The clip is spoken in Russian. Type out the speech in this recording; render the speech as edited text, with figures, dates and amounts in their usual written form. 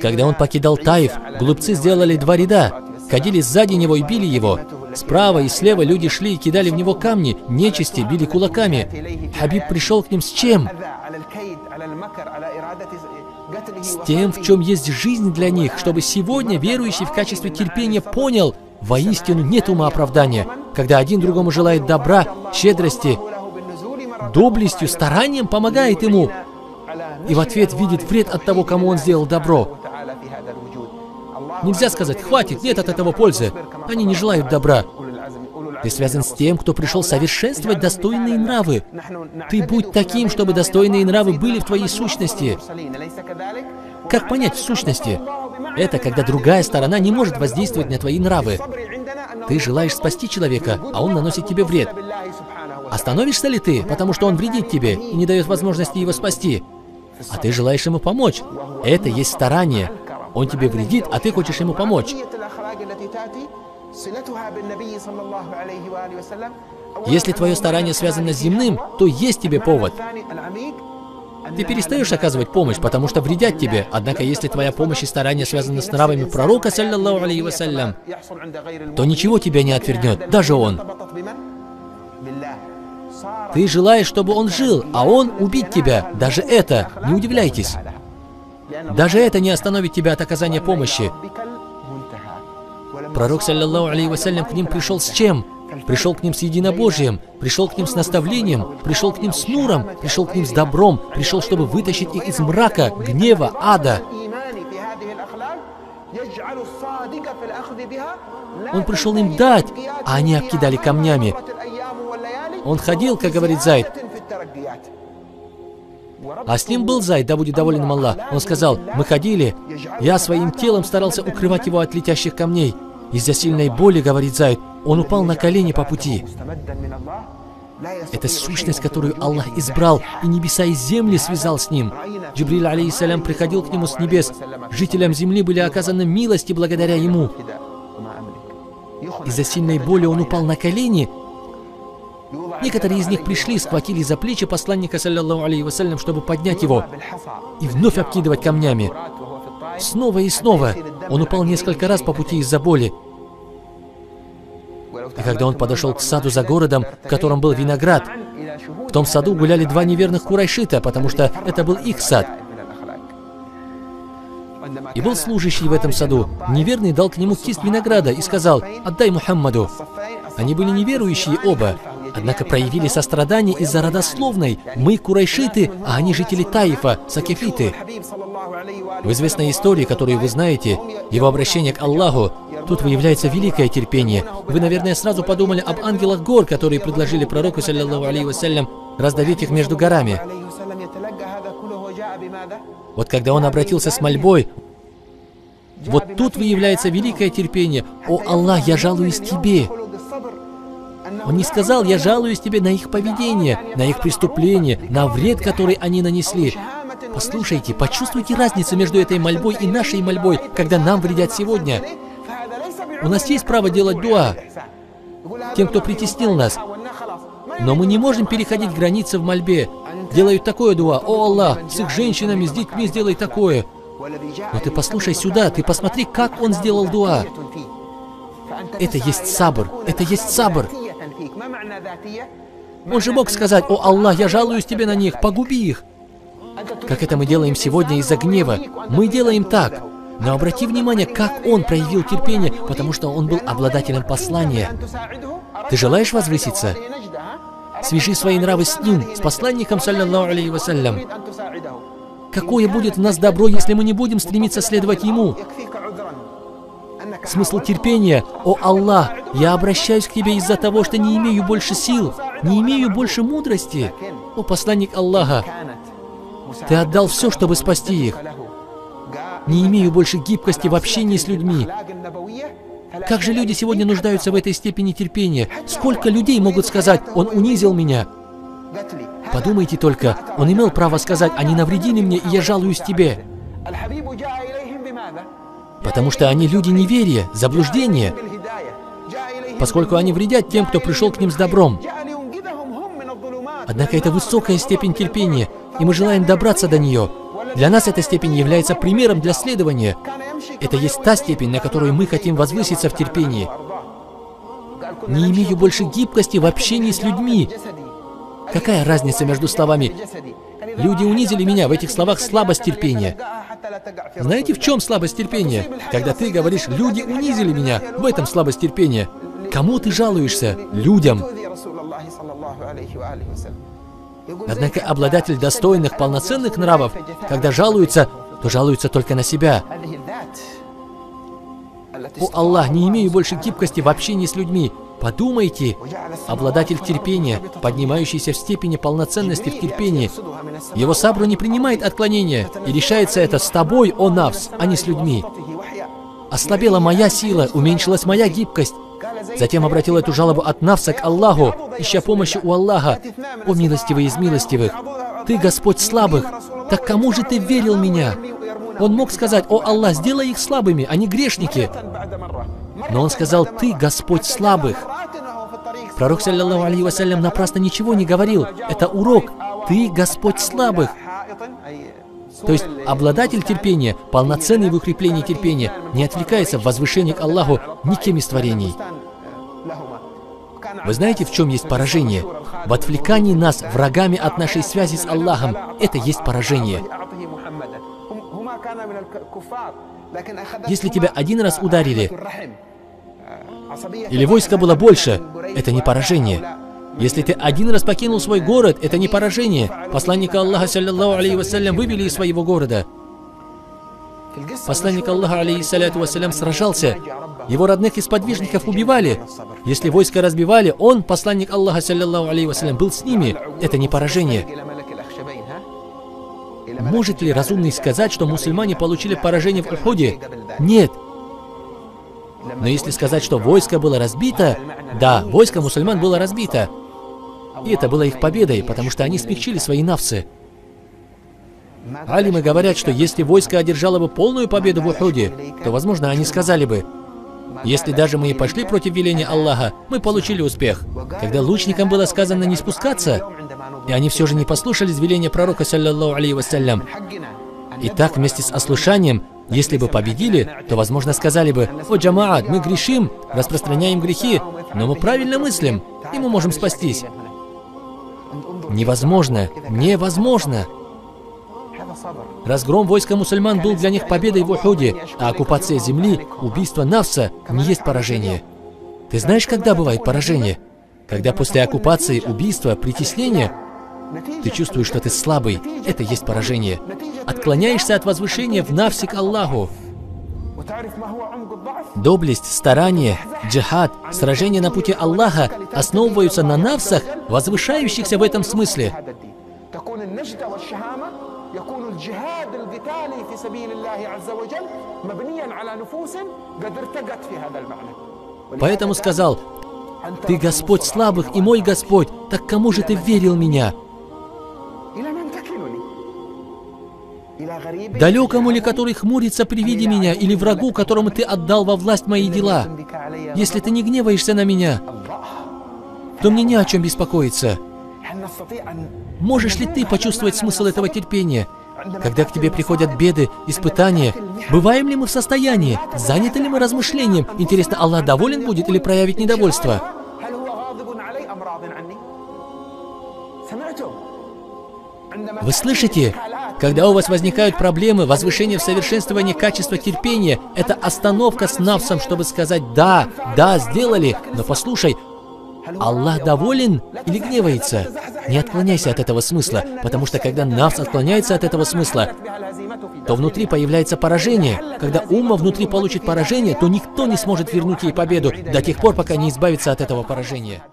Когда он покидал Таиф, глупцы сделали 2 ряда, ходили сзади него и били его. Справа и слева люди шли и кидали в него камни, нечисти били кулаками. Хабиб пришел к ним с чем? С тем, в чем есть жизнь для них, чтобы сегодня верующий в качестве терпения понял, воистину нет ума оправдания, когда один другому желает добра, щедрости, доблестью, старанием помогает ему, и в ответ видит вред от того, кому он сделал добро. Нельзя сказать: хватит, нет от этого пользы. Они не желают добра. Ты связан с тем, кто пришел совершенствовать достойные нравы. Ты будь таким, чтобы достойные нравы были в твоей сущности. Как понять в сущности? Это когда другая сторона не может воздействовать на твои нравы. Ты желаешь спасти человека, а он наносит тебе вред. Остановишься ли ты, потому что он вредит тебе и не дает возможности его спасти? А ты желаешь ему помочь. Это есть старание. Он тебе вредит, а ты хочешь ему помочь. Если твое старание связано с земным, то есть тебе повод. Ты перестаешь оказывать помощь, потому что вредят тебе. Однако, если твоя помощь и старание связаны с нравами пророка, саллаллаху алейхи вассалям, то ничего тебя не отвернет, даже он. Ты желаешь, чтобы он жил, а он убить тебя. Даже это, не удивляйтесь. Даже это не остановит тебя от оказания помощи. Пророк, саллаллаху алейхи вассалям, к ним пришел с чем? Пришел к ним с единобожием, пришел к ним с наставлением, пришел к ним с нуром, пришел к ним с добром, пришел, чтобы вытащить их из мрака, гнева, ада. Он пришел им дать, а они обкидали камнями. Он ходил, как говорит Зайд. А с ним был Зайд, да будет доволен им Аллах. Он сказал: мы ходили, я своим телом старался укрывать его от летящих камней. Из-за сильной боли, говорит Зайд, он упал на колени по пути. Это сущность, которую Аллах избрал, и небеса и земли связал с ним. Джибриль, алейхиссалям, приходил к нему с небес. Жителям земли были оказаны милости благодаря ему. Из-за сильной боли он упал на колени. Некоторые из них пришли, схватили за плечи посланника, саллаллаху алейхи вассалям, чтобы поднять его и вновь обкидывать камнями. Снова и снова. Он упал несколько раз по пути из-за боли. И когда он подошел к саду за городом, в котором был виноград, в том саду гуляли 2 неверных курайшита, потому что это был их сад. И был служащий в этом саду. Неверный дал к нему кисть винограда и сказал: отдай Мухаммаду. Они были неверующие оба, однако проявили сострадание из-за родословной. Мы курайшиты, а они жители Таифа, сакифиты. В известной истории, которую вы знаете, его обращение к Аллаху, тут выявляется великое терпение. Вы, наверное, сразу подумали об ангелах гор, которые предложили пророку, саллаллаху алейхи вассалям, раздавить их между горами. Вот когда он обратился с мольбой, вот тут выявляется великое терпение. О Аллах, я жалуюсь тебе. Он не сказал: я жалуюсь тебе на их поведение, на их преступление, на вред, который они нанесли. Послушайте, почувствуйте разницу между этой мольбой и нашей мольбой, когда нам вредят сегодня. У нас есть право делать дуа тем, кто притеснил нас. Но мы не можем переходить границы в мольбе. Делают такое дуа: о Аллах, с их женщинами, с детьми сделай такое. Но ты послушай сюда, ты посмотри, как он сделал дуа. Это есть сабр, это есть сабр. Он же мог сказать: о Аллах, я жалуюсь тебе на них, погуби их. Как это мы делаем сегодня из-за гнева. Мы делаем так. Но обрати внимание, как он проявил терпение, потому что он был обладателем послания. Ты желаешь возвыситься? Свяжи свои нравы с ним, с посланником, саллаллаху алейхи вассалям. Какое будет в нас добро, если мы не будем стремиться следовать ему? Смысл терпения: о Аллах, я обращаюсь к тебе из-за того, что не имею больше сил, не имею больше мудрости. О посланник Аллаха, ты отдал все, чтобы спасти их. не имею больше гибкости в общении с людьми. Как же люди сегодня нуждаются в этой степени терпения? Сколько людей могут сказать: он унизил меня? Подумайте только, он имел право сказать: они навредили мне, и я жалуюсь тебе. Потому что они люди неверия, заблуждения, поскольку они вредят тем, кто пришел к ним с добром. Однако это высокая степень терпения, и мы желаем добраться до нее. Для нас эта степень является примером для следования. Это есть та степень, на которую мы хотим возвыситься в терпении. Не имею больше гибкости в общении с людьми. Какая разница между словами «люди унизили меня»? В этих словах слабость терпения. Знаете, в чем слабость терпения? Когда ты говоришь «люди унизили меня», в этом слабость терпения. Кому ты жалуешься? Людям. Однако обладатель достойных, полноценных нравов, когда жалуется, то жалуется только на себя. «О Аллах, не имею больше гибкости в общении с людьми». Подумайте, обладатель терпения, поднимающийся в степени полноценности в терпении, его сабру не принимает отклонения, и решается это с тобой, о нафс, а не с людьми. Ослабела моя сила, уменьшилась моя гибкость. Затем обратил эту жалобу от нафса к Аллаху, ища помощи у Аллаха. О милостивый из милостивых, ты Господь слабых, так кому же ты верил меня? Он мог сказать: о Аллах, сделай их слабыми, они грешники. Но он сказал: ты Господь слабых. Пророк, саллаллаху алейхи вассалям, напрасно ничего не говорил. Это урок. Ты Господь слабых. То есть обладатель терпения, полноценный в укреплении терпения, не отвлекается в возвышении к Аллаху никем из творений. Вы знаете, в чем есть поражение? В отвлекании нас врагами от нашей связи с Аллахом. Это есть поражение. Если тебя один раз ударили, или войска было больше, это не поражение. Если ты один раз покинул свой город, это не поражение. Посланника Аллаха, саллаллаху алейхи вассалям, вывели из своего города. Посланник Аллаха, алейхиссаляту вассалям, сражался. Его родных и сподвижников убивали. Если войско разбивали, он, посланник Аллаха, саллаллаху алейхи вассалям, был с ними. Это не поражение. Может ли разумный сказать, что мусульмане получили поражение в Ухуде? Нет. Но если сказать, что войско было разбито, да, войско мусульман было разбито. И это было их победой, потому что они смягчили свои нафсы. Алимы говорят, что если войско одержало бы полную победу в Ухуде, то, возможно, они сказали бы: если даже мы и пошли против веления Аллаха, мы получили успех. Когда лучникам было сказано не спускаться, и они все же не послушались веления пророка, саллаллаху алейхи вассалям. И так, вместе с ослушанием, если бы победили, то, возможно, сказали бы: о, джамаат, мы грешим, распространяем грехи, но мы правильно мыслим, и мы можем спастись. Невозможно, невозможно. Разгром войска мусульман был для них победой в Ухуде, а оккупация земли, убийство нафса не есть поражение. Ты знаешь, когда бывает поражение? Когда после оккупации, убийства, притеснения ты чувствуешь, что ты слабый. Это есть поражение. Отклоняешься от возвышения в нафсе к Аллаху. Доблесть, старание, джихад, сражение на пути Аллаха основываются на нафсах, возвышающихся в этом смысле. Поэтому сказал: ты Господь слабых и мой Господь, так кому же ты верил меня? Далекому ли, который хмурится при виде меня, или врагу, которому ты отдал во власть мои дела? Если ты не гневаешься на меня, то мне не о чем беспокоиться. Можешь ли ты почувствовать смысл этого терпения? Когда к тебе приходят беды, испытания, бываем ли мы в состоянии, заняты ли мы размышлением? Интересно, Аллах доволен будет или проявит недовольство? Вы слышите? Когда у вас возникают проблемы, возвышение в совершенствовании качества терпения, это остановка с нафсом, чтобы сказать: да, да, сделали, но послушай, Аллах доволен или гневается? Не отклоняйся от этого смысла, потому что когда нафс отклоняется от этого смысла, то внутри появляется поражение. Когда умма внутри получит поражение, то никто не сможет вернуть ей победу до тех пор, пока не избавится от этого поражения.